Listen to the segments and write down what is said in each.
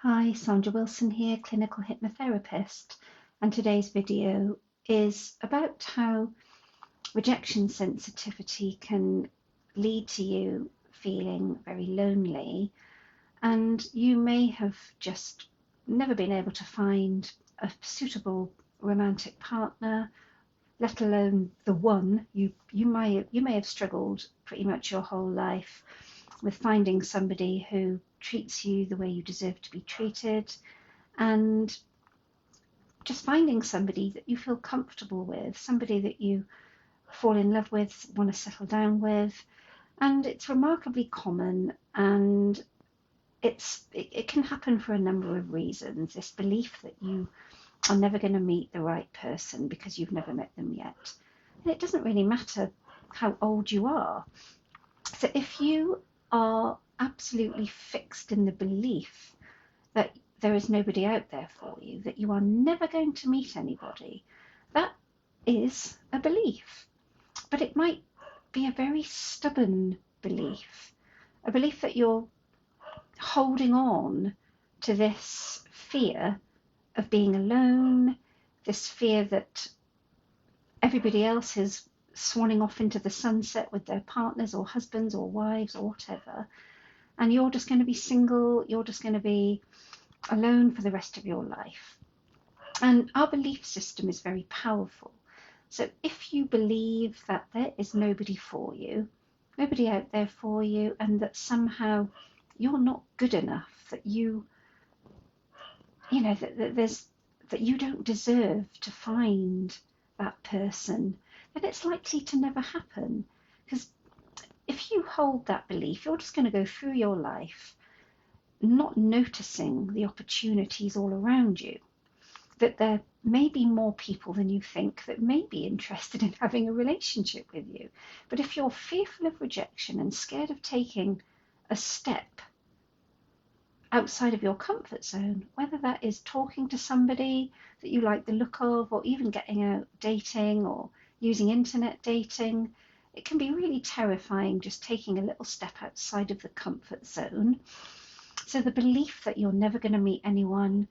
Hi, Sandra Wilson here, clinical hypnotherapist, and today's video is about how rejection sensitivity can lead to you feeling very lonely, and you may have just never been able to find a suitable romantic partner, let alone the one. You may have struggled pretty much your whole life with finding somebody who treats you the way you deserve to be treated, and just finding somebody that you feel comfortable with, somebody that you fall in love with, want to settle down with. And it's remarkably common, and it can happen for a number of reasons. This belief that you are never going to meet the right person because you've never met them yet. And it doesn't really matter how old you are. So if you are absolutely fixed in the belief that there is nobody out there for you, that you are never going to meet anybody, that is a belief. But it might be a very stubborn belief, a belief that you're holding on to this fear of being alone, this fear that everybody else is swanning off into the sunset with their partners or husbands or wives or whatever, and you're just going to be single, you're just going to be alone for the rest of your life. And our belief system is very powerful. So if you believe that there is nobody for you, nobody out there for you, and that somehow you're not good enough, that that you don't deserve to find that person, then it's likely to never happen. Because if you hold that belief, you're just going to go through your life not noticing the opportunities all around you, that there may be more people than you think that may be interested in having a relationship with you. But if you're fearful of rejection and scared of taking a step outside of your comfort zone, whether that is talking to somebody that you like the look of, or even getting out dating or using internet dating, it can be really terrifying just taking a little step outside of the comfort zone. So the belief that you're never going to meet anyone,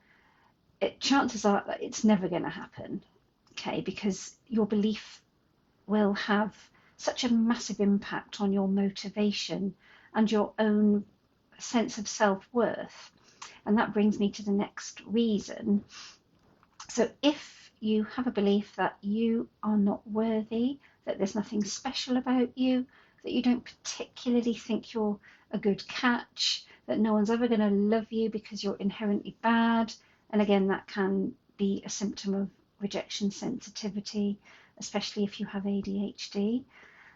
chances are that it's never going to happen, okay, because your belief will have such a massive impact on your motivation and your own sense of self-worth. And that brings me to the next reason. So if you have a belief that you are not worthy, that there's nothing special about you, that you don't particularly think you're a good catch, that no one's ever going to love you because you're inherently bad, and again, that can be a symptom of rejection sensitivity, especially if you have ADHD,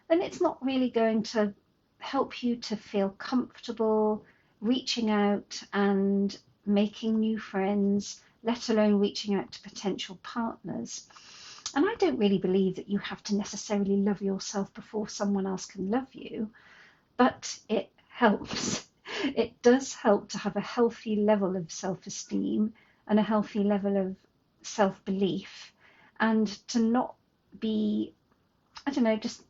then it's not really going to help you to feel comfortable reaching out and making new friends, let alone reaching out to potential partners. And I don't really believe that you have to necessarily love yourself before someone else can love you, but it helps. It does help to have a healthy level of self-esteem and a healthy level of self-belief, and to not be, I don't know, just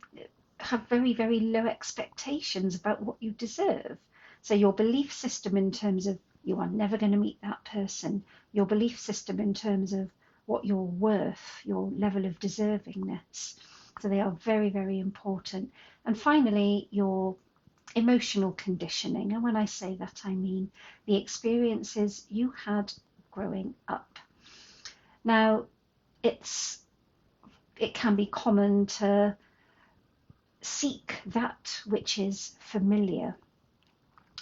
have very, very low expectations about what you deserve. So your belief system in terms of you are never going to meet that person, your belief system in terms of what you're worth, your level of deservingness. So they are very, very important. And finally, your emotional conditioning. And when I say that, I mean the experiences you had growing up. Now, it can be common to seek that which is familiar.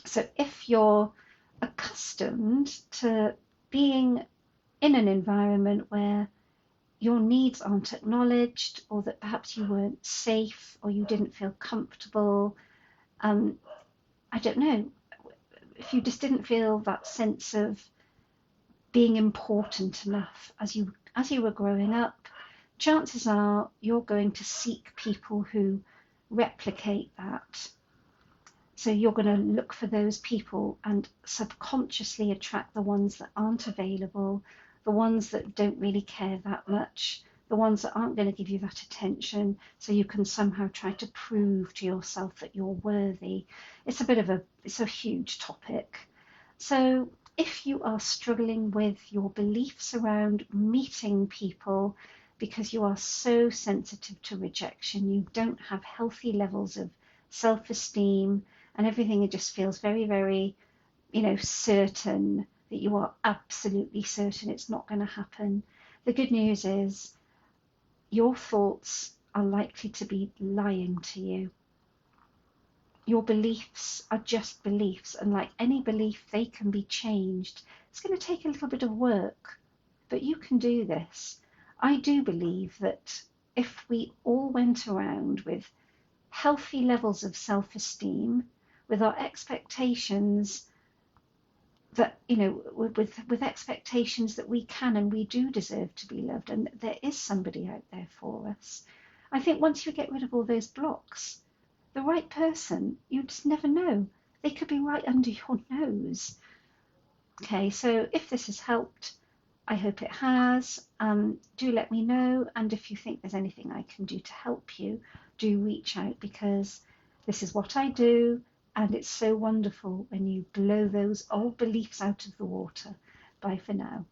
So if you're accustomed to being in an environment where your needs aren't acknowledged, or that perhaps you weren't safe or you didn't feel comfortable, I don't know, if you just didn't feel that sense of being important enough as you were growing up, chances are you're going to seek people who replicate that. So you're going to look for those people and subconsciously attract the ones that aren't available, the ones that don't really care that much, the ones that aren't going to give you that attention, so you can somehow try to prove to yourself that you're worthy. It's a huge topic. So if you are struggling with your beliefs around meeting people because you are so sensitive to rejection, you don't have healthy levels of self-esteem, and everything it just feels very, very, certain that you are absolutely certain it's not going to happen. The good news is your thoughts are likely to be lying to you. Your beliefs are just beliefs, and like any belief, they can be changed. It's going to take a little bit of work, but you can do this. I do believe that if we all went around with healthy levels of self-esteem, with our expectations that, with expectations that we can and we do deserve to be loved, and there is somebody out there for us. I think once you get rid of all those blocks, the right person, you just never know. They could be right under your nose. Okay, so if this has helped, I hope it has. Do let me know, and if you think there's anything I can do to help you, do reach out, because this is what I do, and it's so wonderful when you blow those old beliefs out of the water. Bye for now.